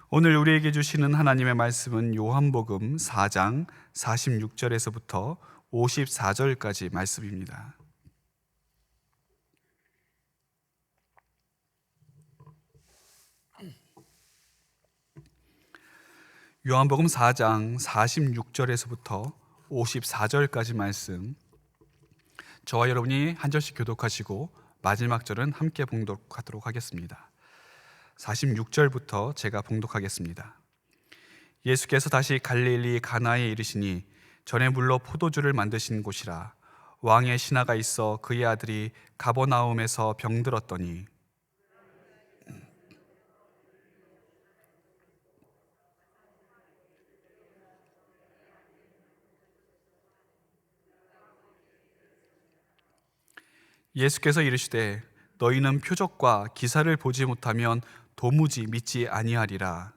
오늘 우리에게 주시는 하나님의 말씀은 요한복음 4장 46절에서부터 54절까지 말씀입니다. 요한복음 4장 46절에서부터 54절까지 말씀, 저와 여러분이 한 절씩 교독하시고 마지막 절은 함께 봉독하도록 하겠습니다. 46절부터 제가 봉독하겠습니다. 예수께서 다시 갈릴리 가나에 이르시니 전에 물로 포도주를 만드신 곳이라. 왕의 신하가 있어 그의 아들이 가버나움에서 병들었더니 예수께서 이르시되 너희는 표적과 기사를 보지 못하면 도무지 믿지 아니하리라.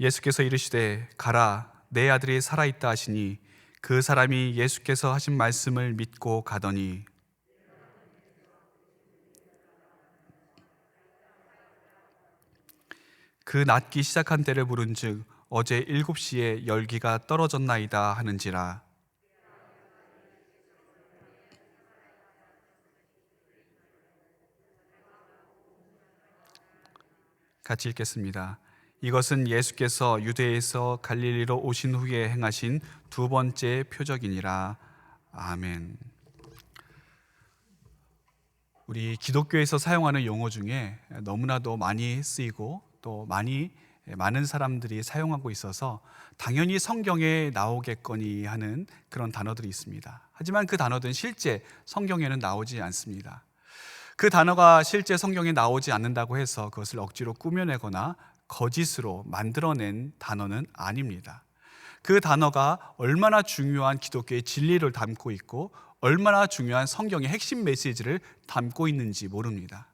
예수께서 이르시되 가라, 내 아들이 살아있다 하시니 그 사람이 예수께서 하신 말씀을 믿고 가더니 그 낫기 시작한 때를 물은즉 어제 7시에 열기가 떨어졌나이다 하는지라. 같이 읽겠습니다. 이것은 예수께서 유대에서 갈릴리로 오신 후에 행하신 두 번째 표적이니라. 아멘. 우리 기독교에서 사용하는 용어 중에 너무나도 많이 쓰이고 또 많은 사람들이 사용하고 있어서 당연히 성경에 나오겠거니 하는 그런 단어들이 있습니다. 하지만 그 단어들은 실제 성경에는 나오지 않습니다. 그 단어가 실제 성경에 나오지 않는다고 해서 그것을 억지로 꾸며내거나 거짓으로 만들어낸 단어는 아닙니다. 그 단어가 얼마나 중요한 기독교의 진리를 담고 있고 얼마나 중요한 성경의 핵심 메시지를 담고 있는지 모릅니다.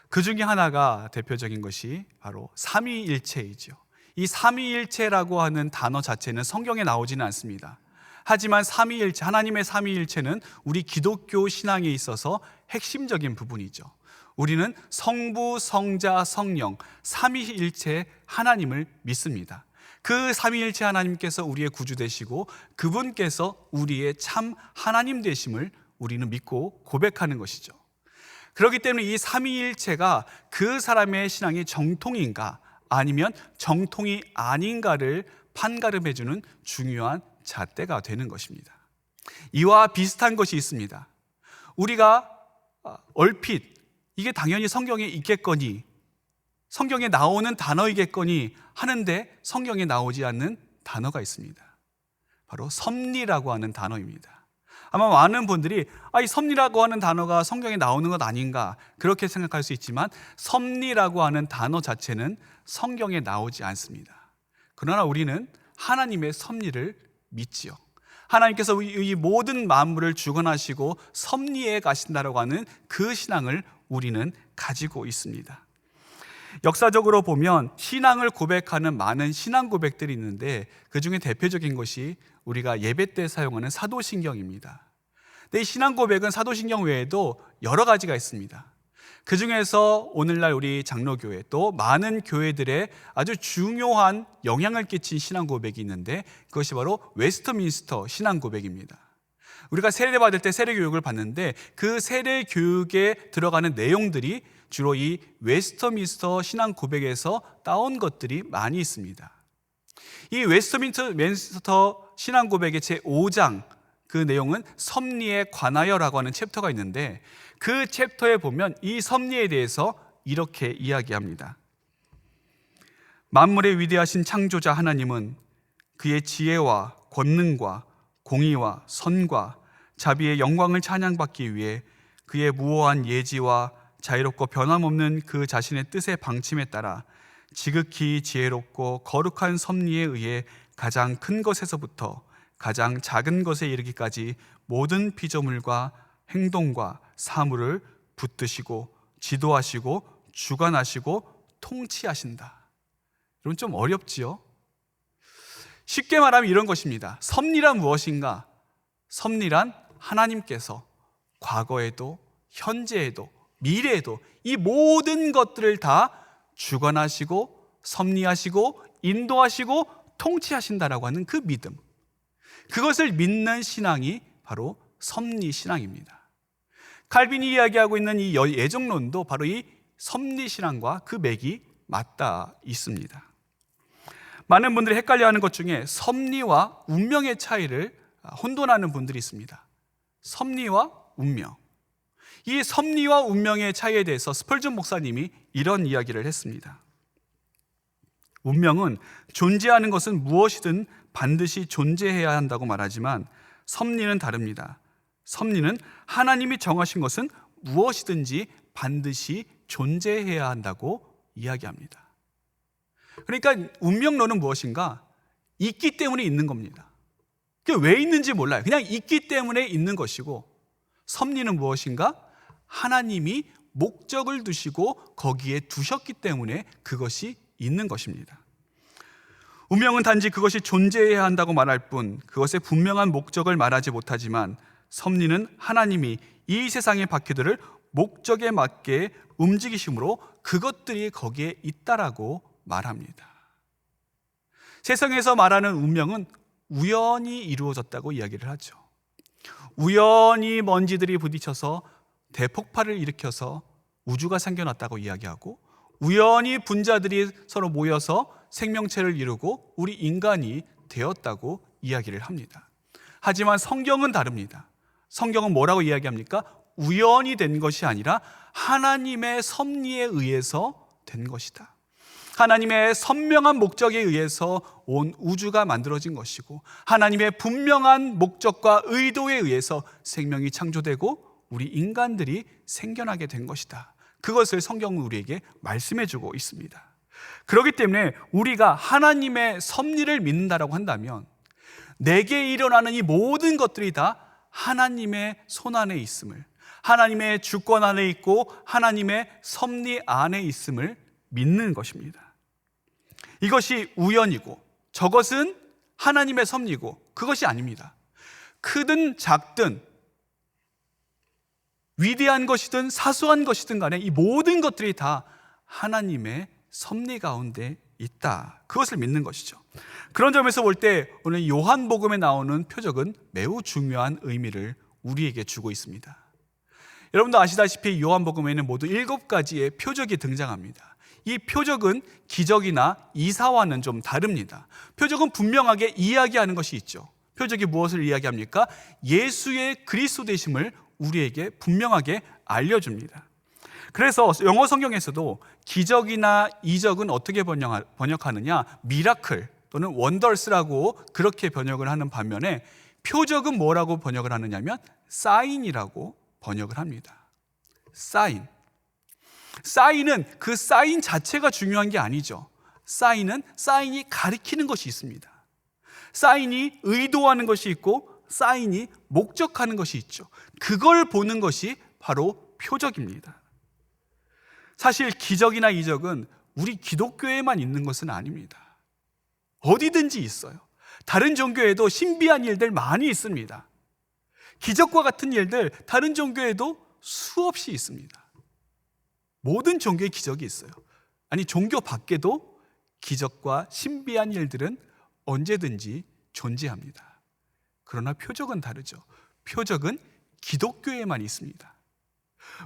그 중에 하나가 대표적인 것이 바로 삼위일체이죠. 이 삼위일체라고 하는 단어 자체는 성경에 나오지는 않습니다. 하지만 삼위일체, 하나님의 삼위일체는 우리 기독교 신앙에 있어서 핵심적인 부분이죠. 우리는 성부, 성자, 성령, 삼위일체 하나님을 믿습니다. 그 삼위일체 하나님께서 우리의 구주 되시고 그분께서 우리의 참 하나님 되심을 우리는 믿고 고백하는 것이죠. 그렇기 때문에 이 삼위일체가 그 사람의 신앙이 정통인가 아니면 정통이 아닌가를 판가름해주는 중요한 잣대가 되는 것입니다. 이와 비슷한 것이 있습니다. 우리가 얼핏 이게 당연히 성경에 있겠거니, 성경에 나오는 단어이겠거니 하는데 성경에 나오지 않는 단어가 있습니다. 바로 섭리라고 하는 단어입니다. 아마 많은 분들이 이 섭리라고 하는 단어가 성경에 나오는 것 아닌가 그렇게 생각할 수 있지만 섭리라고 하는 단어 자체는 성경에 나오지 않습니다. 그러나 우리는 하나님의 섭리를 믿지요. 하나님께서 이 모든 만물을 주관하시고 섭리해 가신다라고 하는 그 신앙을 우리는 가지고 있습니다. 역사적으로 보면 신앙을 고백하는 많은 신앙 고백들이 있는데 그 중에 대표적인 것이 우리가 예배 때 사용하는 사도신경입니다. 근데 이 신앙 고백은 사도신경 외에도 여러 가지가 있습니다. 그 중에서 오늘날 우리 장로교회 또 많은 교회들의 아주 중요한 영향을 끼친 신앙 고백이 있는데 그것이 바로 웨스트민스터 신앙 고백입니다. 우리가 세례 받을 때 세례 교육을 받는데 그 세례 교육에 들어가는 내용들이 주로 이 웨스트민스터 신앙 고백에서 따온 것들이 많이 있습니다. 이 웨스트민스터 신앙 고백의 제5장 그 내용은 섭리에 관하여라고 하는 챕터가 있는데 그 챕터에 보면 이 섭리에 대해서 이렇게 이야기합니다. 만물의 위대하신 창조자 하나님은 그의 지혜와 권능과 공의와 선과 자비의 영광을 찬양받기 위해 그의 무오한 예지와 자유롭고 변함없는 그 자신의 뜻의 방침에 따라 지극히 지혜롭고 거룩한 섭리에 의해 가장 큰 것에서부터 가장 작은 것에 이르기까지 모든 피조물과 행동과 사물을 붙드시고 지도하시고 주관하시고 통치하신다. 여러분 좀 어렵지요? 쉽게 말하면 이런 것입니다. 섭리란 무엇인가? 섭리란 하나님께서 과거에도 현재에도 미래에도 이 모든 것들을 다 주관하시고 섭리하시고 인도하시고 통치하신다라고 하는 그 믿음, 그것을 믿는 신앙이 바로 섭리신앙입니다. 칼빈이 이야기하고 있는 이 예정론도 바로 이 섭리신앙과 그 맥이 맞닿아 있습니다. 많은 분들이 헷갈려하는 것 중에 섭리와 운명의 차이를 혼돈하는 분들이 있습니다. 섭리와 운명, 이 섭리와 운명의 차이에 대해서 스펄전 목사님이 이런 이야기를 했습니다. 운명은 존재하는 것은 무엇이든 반드시 존재해야 한다고 말하지만 섭리는 다릅니다. 섭리는 하나님이 정하신 것은 무엇이든지 반드시 존재해야 한다고 이야기합니다. 그러니까 운명론은 무엇인가? 있기 때문에 있는 겁니다. 그게 왜 있는지 몰라요. 그냥 있기 때문에 있는 것이고, 섭리는 무엇인가? 하나님이 목적을 두시고 거기에 두셨기 때문에 그것이 있는 것입니다. 운명은 단지 그것이 존재해야 한다고 말할 뿐 그것의 분명한 목적을 말하지 못하지만, 섭리는 하나님이 이 세상의 바퀴들을 목적에 맞게 움직이심으로 그것들이 거기에 있다라고 말합니다. 세상에서 말하는 운명은 우연히 이루어졌다고 이야기를 하죠. 우연히 먼지들이 부딪혀서 대폭발을 일으켜서 우주가 생겨났다고 이야기하고, 우연히 분자들이 서로 모여서 생명체를 이루고 우리 인간이 되었다고 이야기를 합니다. 하지만 성경은 다릅니다. 성경은 뭐라고 이야기합니까? 우연히 된 것이 아니라 하나님의 섭리에 의해서 된 것이다. 하나님의 선명한 목적에 의해서 온 우주가 만들어진 것이고, 하나님의 분명한 목적과 의도에 의해서 생명이 창조되고 우리 인간들이 생겨나게 된 것이다. 그것을 성경은 우리에게 말씀해주고 있습니다. 그렇기 때문에 우리가 하나님의 섭리를 믿는다라고 한다면 내게 일어나는 이 모든 것들이 다 하나님의 손 안에 있음을, 하나님의 주권 안에 있고 하나님의 섭리 안에 있음을 믿는 것입니다. 이것이 우연이고 저것은 하나님의 섭리고 그것이 아닙니다. 크든 작든 위대한 것이든 사소한 것이든 간에 이 모든 것들이 다 하나님의 섭리 가운데 있다. 그것을 믿는 것이죠. 그런 점에서 볼 때 오늘 요한복음에 나오는 표적은 매우 중요한 의미를 우리에게 주고 있습니다. 여러분도 아시다시피 요한복음에는 모두 7가지의 표적이 등장합니다. 이 표적은 기적이나 이사와는 좀 다릅니다. 표적은 분명하게 이야기하는 것이 있죠. 표적이 무엇을 이야기합니까? 예수의 그리스도 되심을 우리에게 분명하게 알려줍니다. 그래서 영어 성경에서도 기적이나 이적은 어떻게 번역하느냐? 미라클 또는 원더스라고 그렇게 번역을 하는 반면에, 표적은 뭐라고 번역을 하느냐면 사인이라고 번역을 합니다. 사인은 그 사인 자체가 중요한 게 아니죠. 사인이 가리키는 것이 있습니다. 사인이 의도하는 것이 있고 사인이 목적하는 것이 있죠. 그걸 보는 것이 바로 표적입니다. 사실 기적이나 이적은 우리 기독교에만 있는 것은 아닙니다. 어디든지 있어요. 다른 종교에도 신비한 일들 많이 있습니다. 기적과 같은 일들 다른 종교에도 수없이 있습니다. 모든 종교에 기적이 있어요. 아니, 종교 밖에도 기적과 신비한 일들은 언제든지 존재합니다. 그러나 표적은 다르죠. 표적은 기독교에만 있습니다.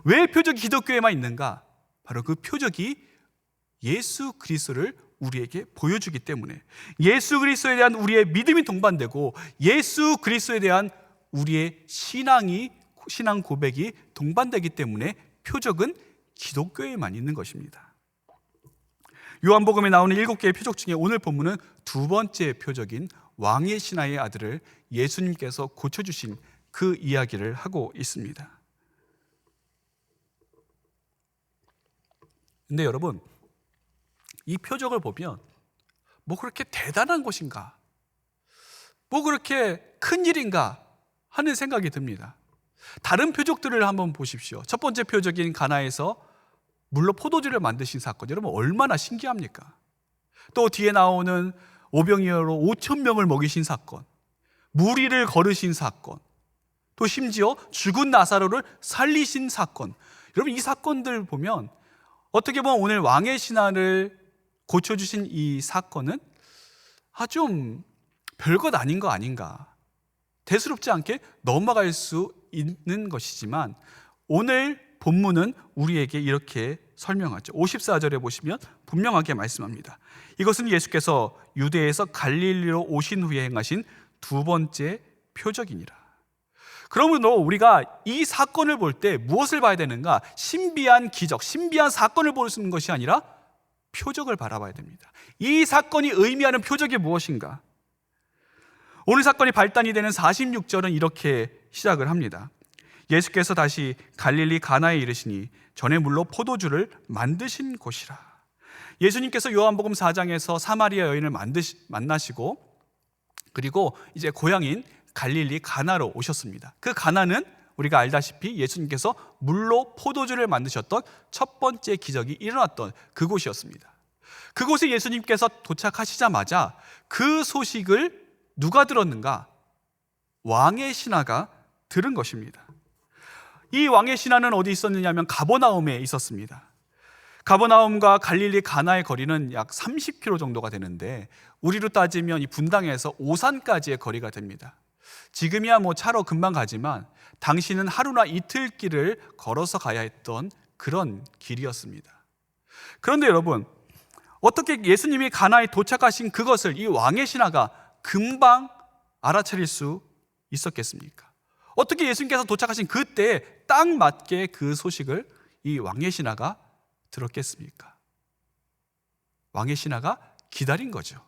왜 표적이 기독교에만 있는가? 바로 그 표적이 예수 그리스도를 우리에게 보여주기 때문에, 예수 그리스도에 대한 우리의 믿음이 동반되고 예수 그리스도에 대한 우리의 신앙 고백이 동반되기 때문에 표적은 기독교에만 있는 것입니다. 요한복음에 나오는 7개의 표적 중에 오늘 본문은 두 번째 표적인 왕의 신하의 아들을 예수님께서 고쳐주신 그 이야기를 하고 있습니다. 근데 여러분, 이 표적을 보면 뭐 그렇게 대단한 것인가? 뭐 그렇게 큰 일인가? 하는 생각이 듭니다. 다른 표적들을 한번 보십시오. 첫 번째 표적인 가나에서 물로 포도주를 만드신 사건, 여러분 얼마나 신기합니까? 또 뒤에 나오는 오병이어로 5,000명을 먹이신 사건, 무리를 거르신 사건, 또 심지어 죽은 나사로를 살리신 사건, 여러분, 이 사건들 보면 어떻게 보면 오늘 왕의 신화를 고쳐주신 이 사건은 좀 별것 아닌 거 아닌가, 대수롭지 않게 넘어갈 수 있는 것이지만 오늘 본문은 우리에게 이렇게 설명하죠. 54절에 보시면 분명하게 말씀합니다. 이것은 예수께서 유대에서 갈릴리로 오신 후에 행하신 두 번째 표적이니라. 그러므로 우리가 이 사건을 볼 때 무엇을 봐야 되는가? 신비한 기적, 신비한 사건을 보는 것이 아니라 표적을 바라봐야 됩니다. 이 사건이 의미하는 표적이 무엇인가? 오늘 사건이 발단이 되는 46절은 이렇게 시작을 합니다. 예수께서 다시 갈릴리 가나에 이르시니 전에 물로 포도주를 만드신 곳이라. 예수님께서 요한복음 4장에서 사마리아 여인을 만나시고 그리고 이제 고향인 갈릴리 가나로 오셨습니다. 그 가나는 우리가 알다시피 예수님께서 물로 포도주를 만드셨던 첫 번째 기적이 일어났던 그곳이었습니다. 그곳에 예수님께서 도착하시자마자 그 소식을 누가 들었는가? 왕의 신하가 들은 것입니다. 이 왕의 신하는 어디 있었느냐 하면 가버나움에 있었습니다. 가버나움과 갈릴리 가나의 거리는 약 30km 정도가 되는데 우리로 따지면 이 분당에서 오산까지의 거리가 됩니다. 지금이야 차로 금방 가지만 당시는 하루나 이틀 길을 걸어서 가야 했던 그런 길이었습니다. 그런데 여러분, 어떻게 예수님이 가나에 도착하신 그것을 이 왕의 신하가 금방 알아차릴 수 있었겠습니까? 어떻게 예수님께서 도착하신 그때에 딱 맞게 그 소식을 이 왕의 신하가 들었겠습니까? 왕의 신하가 기다린 거죠.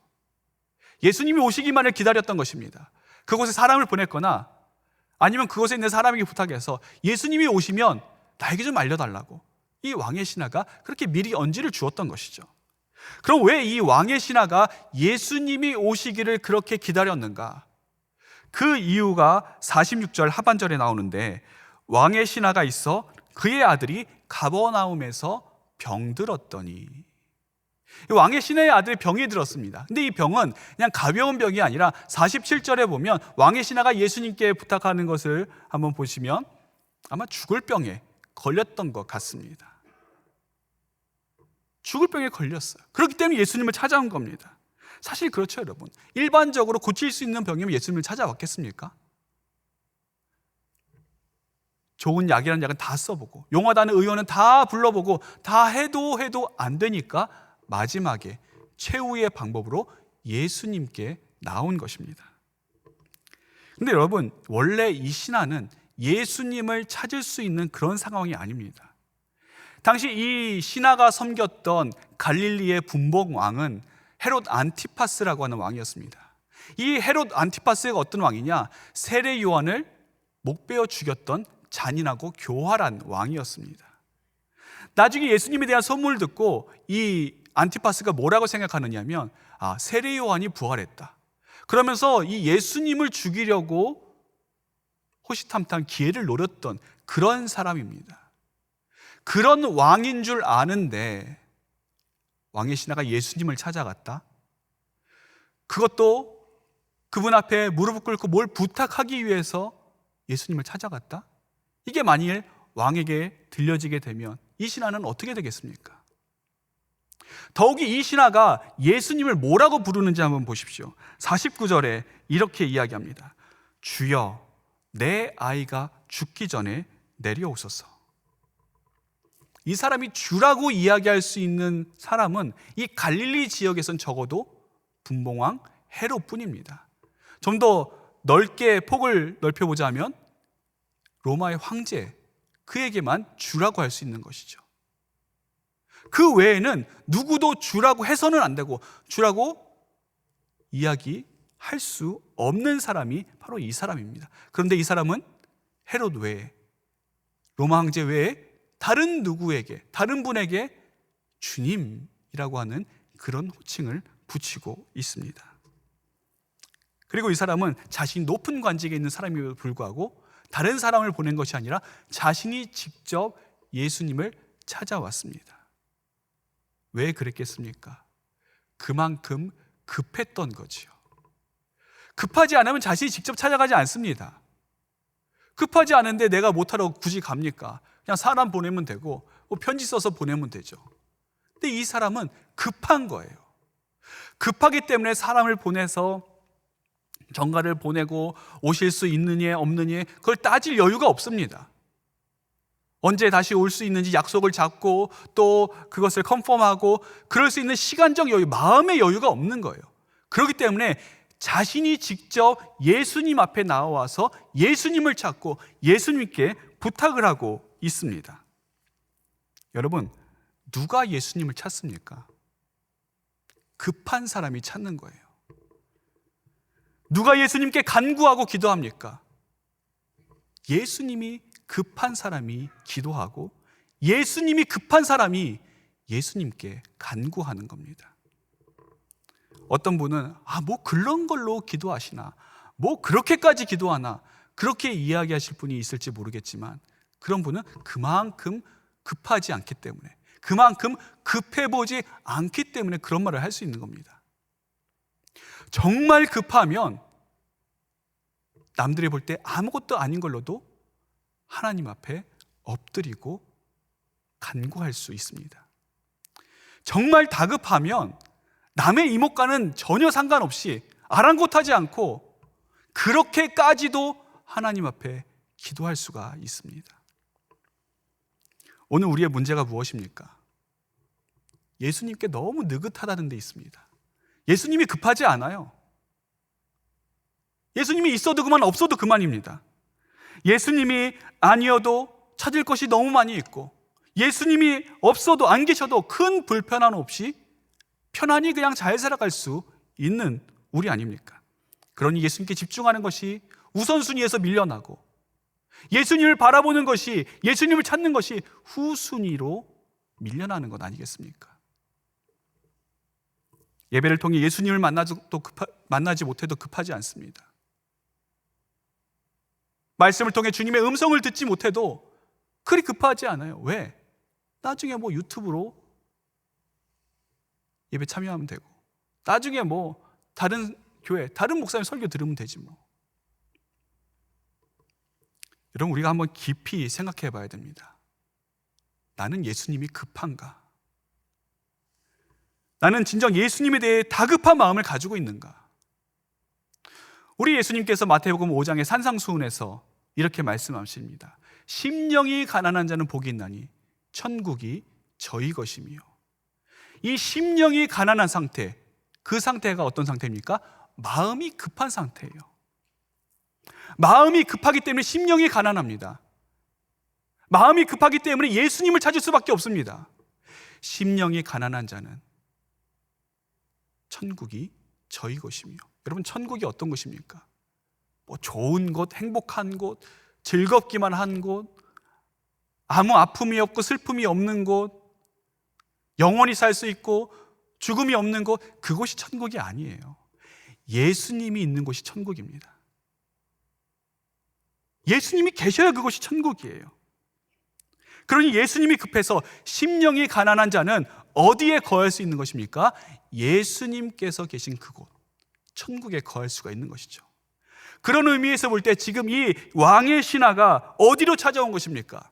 예수님이 오시기만을 기다렸던 것입니다. 그곳에 사람을 보냈거나 아니면 그곳에 있는 사람에게 부탁해서 예수님이 오시면 나에게 좀 알려달라고 이 왕의 신하가 그렇게 미리 언지를 주었던 것이죠. 그럼 왜 이 왕의 신하가 예수님이 오시기를 그렇게 기다렸는가? 그 이유가 46절 하반절에 나오는데 왕의 신하가 있어 그의 아들이 가버나움에서 병들었더니, 왕의 신하의 아들이 병이 들었습니다. 근데 이 병은 그냥 가벼운 병이 아니라 47절에 보면 왕의 신하가 예수님께 부탁하는 것을 한번 보시면 아마 죽을 병에 걸렸던 것 같습니다. 죽을 병에 걸렸어요. 그렇기 때문에 예수님을 찾아온 겁니다. 사실 그렇죠, 여러분. 일반적으로 고칠 수 있는 병이면 예수님을 찾아왔겠습니까? 좋은 약이라는 약은 다 써보고 용하다는 의원은 다 불러보고 다 해도 안 되니까 마지막에 최후의 방법으로 예수님께 나온 것입니다. 근데 여러분, 원래 이 신하는 예수님을 찾을 수 있는 그런 상황이 아닙니다. 당시 이 신하가 섬겼던 갈릴리의 분봉 왕은 헤롯 안티파스라고 하는 왕이었습니다. 이 헤롯 안티파스가 어떤 왕이냐? 세례 요한을 목베어 죽였던 잔인하고 교활한 왕이었습니다. 나중에 예수님에 대한 소문을 듣고 이 안티파스가 뭐라고 생각하느냐면 세례 요한이 부활했다. 그러면서 이 예수님을 죽이려고 호시탐탐 기회를 노렸던 그런 사람입니다. 그런 왕인 줄 아는데 왕의 신하가 예수님을 찾아갔다? 그것도 그분 앞에 무릎을 꿇고 뭘 부탁하기 위해서 예수님을 찾아갔다? 이게 만일 왕에게 들려지게 되면 이 신하는 어떻게 되겠습니까? 더욱이 이 신하가 예수님을 뭐라고 부르는지 한번 보십시오. 49절에 이렇게 이야기합니다. 주여, 내 아이가 죽기 전에 내려오소서. 이 사람이 주라고 이야기할 수 있는 사람은 이 갈릴리 지역에선 적어도 분봉왕 헤롯뿐입니다. 좀 더 넓게 폭을 넓혀보자면 로마의 황제, 그에게만 주라고 할 수 있는 것이죠. 그 외에는 누구도 주라고 해서는 안 되고 주라고 이야기할 수 없는 사람이 바로 이 사람입니다. 그런데 이 사람은 헤롯 외에, 로마 황제 외에 다른 누구에게, 다른 분에게 주님이라고 하는 그런 호칭을 붙이고 있습니다. 그리고 이 사람은 자신이 높은 관직에 있는 사람임에도 불구하고 다른 사람을 보낸 것이 아니라 자신이 직접 예수님을 찾아왔습니다. 왜 그랬겠습니까? 그만큼 급했던 거지요. 급하지 않으면 자신이 직접 찾아가지 않습니다. 급하지 않은데 내가 못하러 굳이 갑니까? 그냥 사람 보내면 되고 뭐 편지 써서 보내면 되죠. 근데 이 사람은 급한 거예요. 급하기 때문에 사람을 보내서 전가를 보내고 오실 수 있느니 없느니 그걸 따질 여유가 없습니다. 언제 다시 올 수 있는지 약속을 잡고 또 그것을 컨펌하고 그럴 수 있는 시간적 여유, 마음의 여유가 없는 거예요. 그렇기 때문에 자신이 직접 예수님 앞에 나와서 예수님을 찾고 예수님께 부탁을 하고 있습니다. 여러분, 누가 예수님을 찾습니까? 급한 사람이 찾는 거예요. 누가 예수님께 간구하고 기도합니까? 예수님이 급한 사람이 기도하고 예수님이 급한 사람이 예수님께 간구하는 겁니다. 어떤 분은 뭐 그런 걸로 기도하시나, 뭐 그렇게까지 기도하나, 그렇게 이야기하실 분이 있을지 모르겠지만 그런 분은 그만큼 급하지 않기 때문에, 그만큼 급해보지 않기 때문에 그런 말을 할 수 있는 겁니다. 정말 급하면 남들이 볼 때 아무것도 아닌 걸로도 하나님 앞에 엎드리고 간구할 수 있습니다. 정말 다급하면 남의 이목과는 전혀 상관없이 아랑곳하지 않고 그렇게까지도 하나님 앞에 기도할 수가 있습니다. 오늘 우리의 문제가 무엇입니까? 예수님께 너무 느긋하다는 데 있습니다. 예수님이 급하지 않아요. 예수님이 있어도 그만 없어도 그만입니다. 예수님이 아니어도 찾을 것이 너무 많이 있고 예수님이 없어도 안 계셔도 큰 불편함 없이 편안히 그냥 잘 살아갈 수 있는 우리 아닙니까? 그러니 예수님께 집중하는 것이 우선순위에서 밀려나고 예수님을 바라보는 것이, 예수님을 찾는 것이 후순위로 밀려나는 것 아니겠습니까? 예배를 통해 예수님을 만나지 못해도 급하지 않습니다. 말씀을 통해 주님의 음성을 듣지 못해도 그리 급하지 않아요. 왜? 나중에 뭐 유튜브로 예배 참여하면 되고 나중에 뭐 다른 교회, 다른 목사님 설교 들으면 되지 뭐. 여러분, 우리가 한번 깊이 생각해 봐야 됩니다. 나는 예수님이 급한가? 나는 진정 예수님에 대해 다급한 마음을 가지고 있는가? 우리 예수님께서 마태복음 5장의 산상수훈에서 이렇게 말씀하십니다. 심령이 가난한 자는 복이 있나니 천국이 저희 것이며. 이 심령이 가난한 상태, 그 상태가 어떤 상태입니까? 마음이 급한 상태예요. 마음이 급하기 때문에 심령이 가난합니다. 마음이 급하기 때문에 예수님을 찾을 수밖에 없습니다. 심령이 가난한 자는 천국이 저희 것이며. 여러분, 천국이 어떤 곳입니까? 뭐 좋은 곳, 행복한 곳, 즐겁기만 한 곳, 아무 아픔이 없고 슬픔이 없는 곳, 영원히 살 수 있고 죽음이 없는 곳, 그곳이 천국이 아니에요. 예수님이 있는 곳이 천국입니다. 예수님이 계셔야 그곳이 천국이에요. 그러니 예수님이 급해서 심령이 가난한 자는 어디에 거할 수 있는 것입니까? 예수님께서 계신 그곳, 천국에 거할 수가 있는 것이죠. 그런 의미에서 볼 때 지금 이 왕의 신하가 어디로 찾아온 것입니까?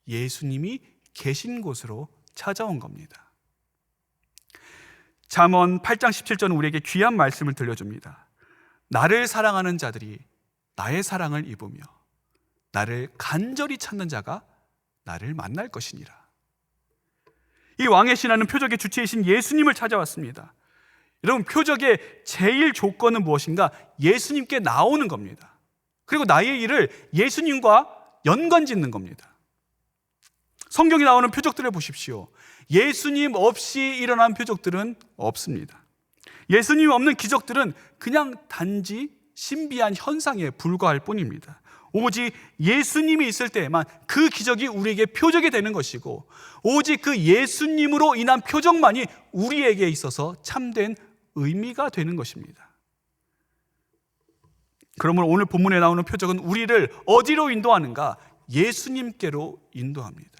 예수님이 계신 곳으로 찾아온 겁니다. 잠언 8장 17절은 우리에게 귀한 말씀을 들려줍니다. 나를 사랑하는 자들이 나의 사랑을 입으며 나를 간절히 찾는 자가 나를 만날 것이니라. 이 왕의 신하는 표적의 주체이신 예수님을 찾아왔습니다. 여러분, 표적의 제일 조건은 무엇인가? 예수님께 나오는 겁니다. 그리고 나의 일을 예수님과 연관짓는 겁니다. 성경에 나오는 표적들을 보십시오. 예수님 없이 일어난 표적들은 없습니다. 예수님 없는 기적들은 그냥 단지 신비한 현상에 불과할 뿐입니다. 오직 예수님이 있을 때에만 그 기적이 우리에게 표적이 되는 것이고, 오직 그 예수님으로 인한 표적만이 우리에게 있어서 참된 의미가 되는 것입니다. 그러므로 오늘 본문에 나오는 표적은 우리를 어디로 인도하는가? 예수님께로 인도합니다.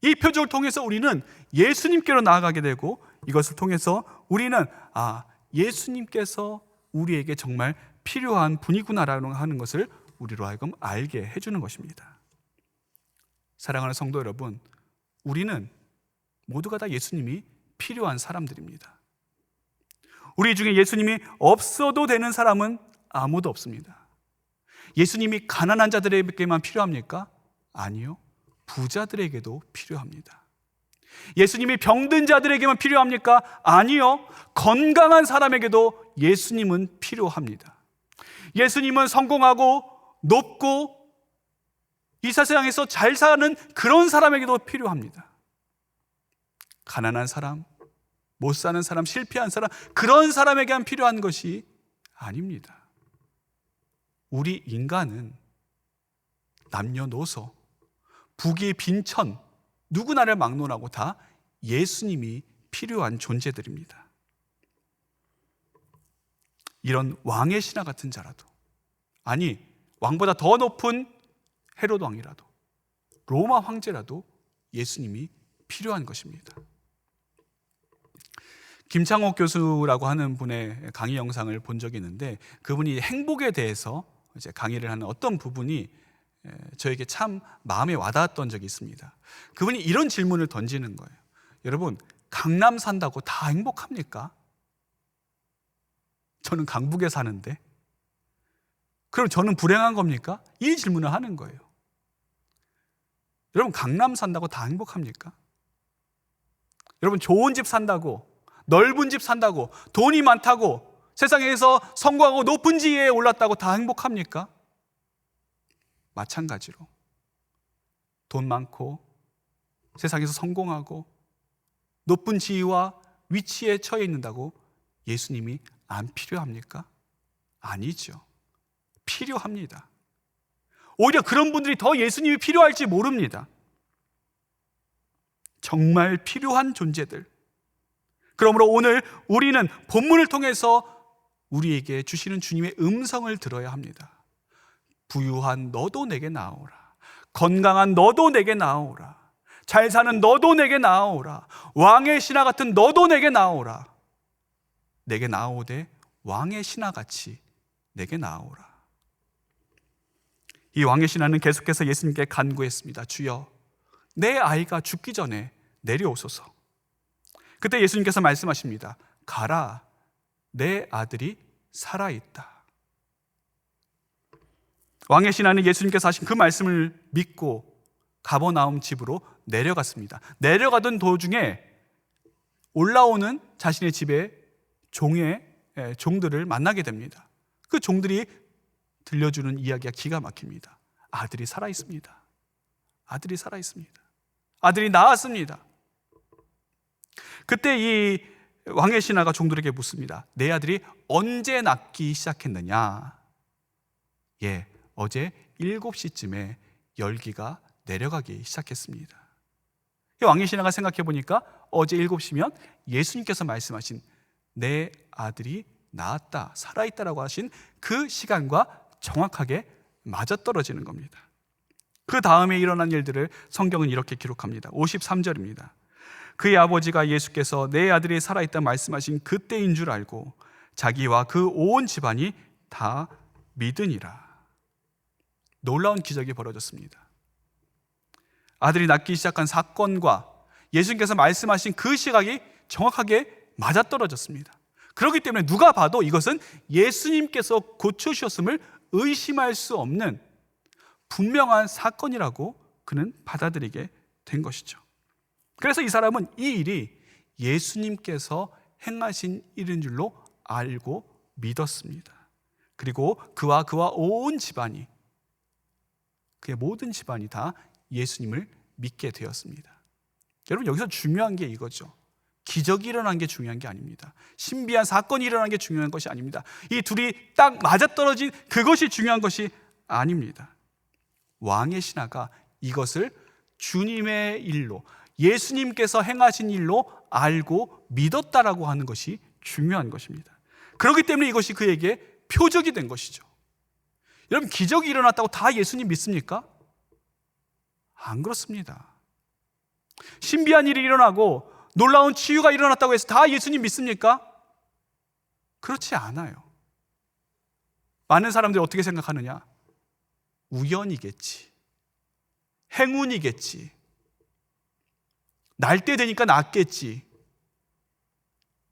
이 표적을 통해서 우리는 예수님께로 나아가게 되고, 이것을 통해서 우리는 예수님께서 우리에게 정말 필요한 분이구나라는 하는 것을 우리로 하여금 알게 해주는 것입니다. 사랑하는 성도 여러분, 우리는 모두가 다 예수님이 필요한 사람들입니다. 우리 중에 예수님이 없어도 되는 사람은 아무도 없습니다. 예수님이 가난한 자들에게만 필요합니까? 아니요. 부자들에게도 필요합니다. 예수님이 병든 자들에게만 필요합니까? 아니요. 건강한 사람에게도 예수님은 필요합니다. 예수님은 성공하고 높고 이 세상에서 잘 사는 그런 사람에게도 필요합니다. 가난한 사람, 못 사는 사람, 실패한 사람, 그런 사람에게만 필요한 것이 아닙니다. 우리 인간은 남녀노소, 부귀 빈천, 누구나를 막론하고 다 예수님이 필요한 존재들입니다. 이런 왕의 신하 같은 자라도, 아니 왕보다 더 높은 헤롯 왕이라도, 로마 황제라도 예수님이 필요한 것입니다. 김창옥 교수라고 하는 분의 강의 영상을 본 적이 있는데, 그분이 행복에 대해서 이제 강의를 하는 어떤 부분이 저에게 참 마음에 와닿았던 적이 있습니다. 그분이 이런 질문을 던지는 거예요. 여러분, 강남 산다고 다 행복합니까? 저는 강북에 사는데 그럼 저는 불행한 겁니까? 이 질문을 하는 거예요. 여러분, 강남 산다고 다 행복합니까? 여러분, 좋은 집 산다고, 넓은 집 산다고, 돈이 많다고, 세상에서 성공하고 높은 지위에 올랐다고 다 행복합니까? 마찬가지로 돈 많고 세상에서 성공하고 높은 지위와 위치에 처해 있는다고 예수님이 안 필요합니까? 아니죠. 필요합니다. 오히려 그런 분들이 더 예수님이 필요할지 모릅니다. 정말 필요한 존재들. 그러므로 오늘 우리는 본문을 통해서 우리에게 주시는 주님의 음성을 들어야 합니다. 부유한 너도 내게 나오라. 건강한 너도 내게 나오라. 잘 사는 너도 내게 나오라. 왕의 신하 같은 너도 내게 나오라. 내게 나오되 왕의 신하같이 내게 나오라. 이 왕의 신하는 계속해서 예수님께 간구했습니다. 주여, 내 아이가 죽기 전에 내려오소서. 그때 예수님께서 말씀하십니다. 가라, 내 아들이 살아있다. 왕의 신하는 예수님께서 하신 그 말씀을 믿고 가버나움 집으로 내려갔습니다. 내려가던 도중에 올라오는 자신의 집에 종들을 만나게 됩니다. 그 종들이 들려주는 이야기가 기가 막힙니다. 아들이 살아있습니다. 아들이 살아있습니다. 아들이 나았습니다. 그때 이 왕의 신하가 종들에게 묻습니다. 내 아들이 언제 낫기 시작했느냐? 예, 어제 7시쯤에 열기가 내려가기 시작했습니다. 왕의 신하가 생각해 보니까 어제 7시면 예수님께서 말씀하신 내 아들이 나았다, 살아있다라고 하신 그 시간과 정확하게 맞아떨어지는 겁니다. 그 다음에 일어난 일들을 성경은 이렇게 기록합니다. 53절입니다. 그의 아버지가 예수께서 내 아들이 살아있다 말씀하신 그때인 줄 알고 자기와 그 온 집안이 다 믿으니라. 놀라운 기적이 벌어졌습니다. 아들이 낳기 시작한 사건과 예수님께서 말씀하신 그 시각이 정확하게 맞아떨어졌습니다. 그렇기 때문에 누가 봐도 이것은 예수님께서 고쳐주셨음을 의심할 수 없는 분명한 사건이라고 그는 받아들이게 된 것이죠. 그래서 이 사람은 이 일이 예수님께서 행하신 일인 줄로 알고 믿었습니다. 그리고 그와 온 집안이, 그의 모든 집안이 다 예수님을 믿게 되었습니다. 여러분, 여기서 중요한 게 이거죠. 기적이 일어난 게 중요한 게 아닙니다. 신비한 사건이 일어난 게 중요한 것이 아닙니다. 이 둘이 딱 맞아떨어진 그것이 중요한 것이 아닙니다. 왕의 신하가 이것을 주님의 일로, 예수님께서 행하신 일로 알고 믿었다라고 하는 것이 중요한 것입니다. 그렇기 때문에 이것이 그에게 표적이 된 것이죠. 여러분, 기적이 일어났다고 다 예수님 믿습니까? 안 그렇습니다. 신비한 일이 일어나고 놀라운 치유가 일어났다고 해서 다 예수님 믿습니까? 그렇지 않아요. 많은 사람들이 어떻게 생각하느냐? 우연이겠지. 행운이겠지. 날 때 되니까 낫겠지.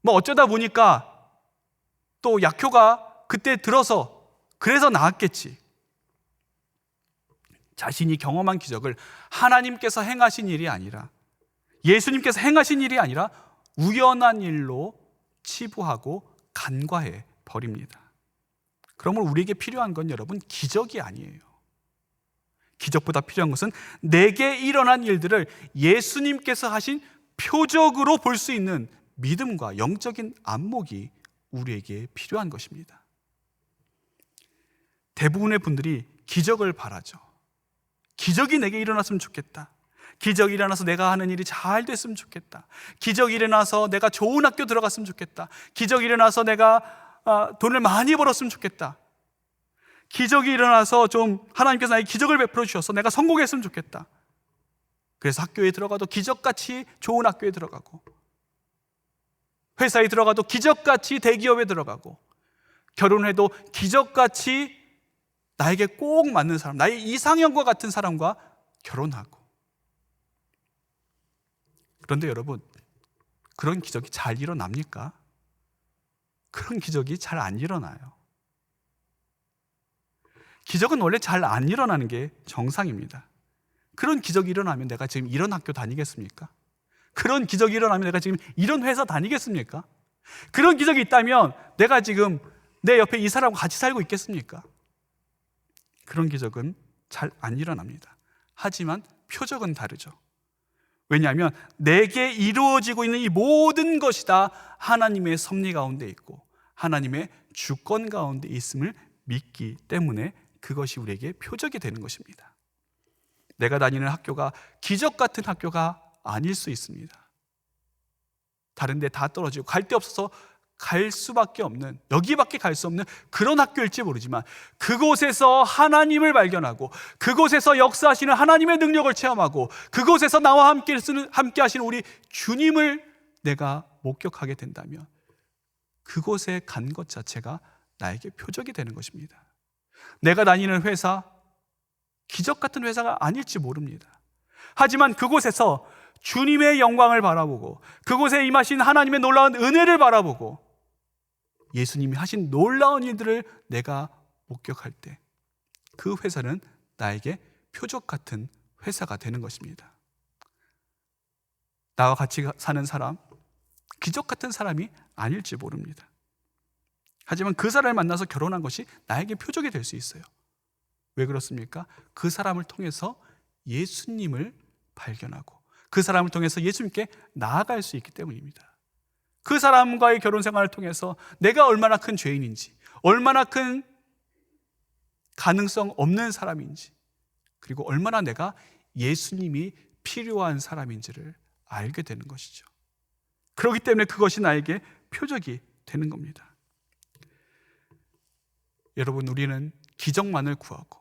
뭐 어쩌다 보니까 또 약효가 그때 들어서 그래서 나았겠지. 자신이 경험한 기적을 하나님께서 행하신 일이 아니라, 예수님께서 행하신 일이 아니라 우연한 일로 치부하고 간과해 버립니다. 그러므로 우리에게 필요한 건 여러분 기적이 아니에요. 기적보다 필요한 것은 내게 일어난 일들을 예수님께서 하신 표적으로 볼 수 있는 믿음과 영적인 안목이 우리에게 필요한 것입니다. 대부분의 분들이 기적을 바라죠. 기적이 내게 일어났으면 좋겠다. 기적이 일어나서 내가 하는 일이 잘 됐으면 좋겠다. 기적이 일어나서 내가 좋은 학교 들어갔으면 좋겠다. 기적이 일어나서 내가 돈을 많이 벌었으면 좋겠다. 기적이 일어나서 좀 하나님께서 나에게 기적을 베풀어 주셔서 내가 성공했으면 좋겠다. 그래서 학교에 들어가도 기적같이 좋은 학교에 들어가고, 회사에 들어가도 기적같이 대기업에 들어가고, 결혼해도 기적같이 나에게 꼭 맞는 사람, 나의 이상형과 같은 사람과 결혼하고. 그런데 여러분, 그런 기적이 잘 일어납니까? 그런 기적이 잘 안 일어나요. 기적은 원래 잘 안 일어나는 게 정상입니다. 그런 기적이 일어나면 내가 지금 이런 학교 다니겠습니까? 그런 기적이 일어나면 내가 지금 이런 회사 다니겠습니까? 그런 기적이 있다면 내가 지금 내 옆에 이 사람과 같이 살고 있겠습니까? 그런 기적은 잘 안 일어납니다. 하지만 표적은 다르죠. 왜냐하면 내게 이루어지고 있는 이 모든 것이 다 하나님의 섭리 가운데 있고 하나님의 주권 가운데 있음을 믿기 때문에 그것이 우리에게 표적이 되는 것입니다. 내가 다니는 학교가 기적 같은 학교가 아닐 수 있습니다. 다른 데 다 떨어지고 갈 데 없어서 갈 수밖에 없는, 여기밖에 갈 수 없는 그런 학교일지 모르지만 그곳에서 하나님을 발견하고 그곳에서 역사하시는 하나님의 능력을 체험하고 그곳에서 나와 함께 하시는 우리 주님을 내가 목격하게 된다면 그곳에 간 것 자체가 나에게 표적이 되는 것입니다. 내가 다니는 회사, 기적 같은 회사가 아닐지 모릅니다. 하지만 그곳에서 주님의 영광을 바라보고 그곳에 임하신 하나님의 놀라운 은혜를 바라보고 예수님이 하신 놀라운 일들을 내가 목격할 때 그 회사는 나에게 표적 같은 회사가 되는 것입니다. 나와 같이 사는 사람, 기적 같은 사람이 아닐지 모릅니다. 하지만 그 사람을 만나서 결혼한 것이 나에게 표적이 될 수 있어요. 왜 그렇습니까? 그 사람을 통해서 예수님을 발견하고 그 사람을 통해서 예수님께 나아갈 수 있기 때문입니다. 그 사람과의 결혼 생활을 통해서 내가 얼마나 큰 죄인인지, 얼마나 큰 가능성 없는 사람인지, 그리고 얼마나 내가 예수님이 필요한 사람인지를 알게 되는 것이죠. 그렇기 때문에 그것이 나에게 표적이 되는 겁니다. 여러분, 우리는 기적만을 구하고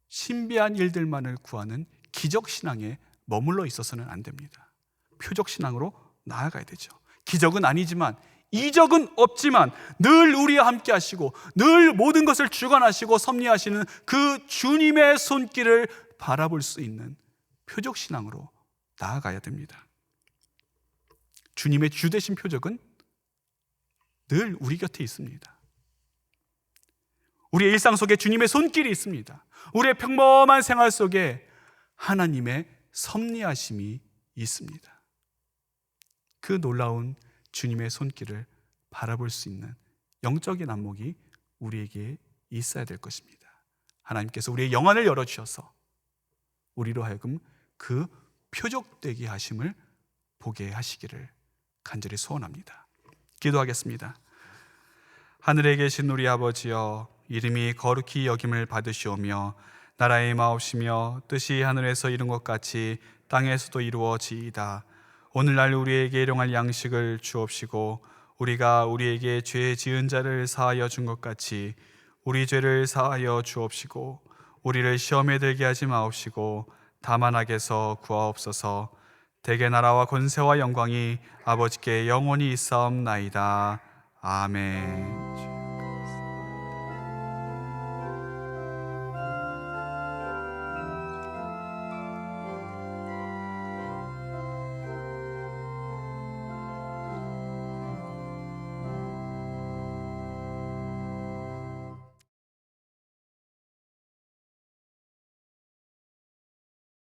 신비한 일들만을 구하는 기적신앙에 머물러 있어서는 안 됩니다. 표적신앙으로 나아가야 되죠. 기적은 아니지만, 이적은 없지만 늘 우리와 함께 하시고 늘 모든 것을 주관하시고 섭리하시는 그 주님의 손길을 바라볼 수 있는 표적신앙으로 나아가야 됩니다. 주님의 주되신 표적은 늘 우리 곁에 있습니다. 우리의 일상 속에 주님의 손길이 있습니다. 우리의 평범한 생활 속에 하나님의 섭리하심이 있습니다. 그 놀라운 주님의 손길을 바라볼 수 있는 영적인 안목이 우리에게 있어야 될 것입니다. 하나님께서 우리의 영안을 열어주셔서 우리로 하여금 그 표적되게 하심을 보게 하시기를 간절히 소원합니다. 기도하겠습니다. 하늘에 계신 우리 아버지여, 이름이 거룩히 여김을 받으시오며 나라의 마옵시며 뜻이 하늘에서 이룬 것 같이 땅에서도 이루어지이다. 오늘날 우리에게 일용할 양식을 주옵시고 우리가 우리에게 죄 지은 자를 사하여 준 것 같이 우리 죄를 사하여 주옵시고 우리를 시험에 들게 하지 마옵시고 다만 악에서 구하옵소서. 대개 나라와 권세와 영광이 아버지께 영원히 있사옵나이다. 아멘.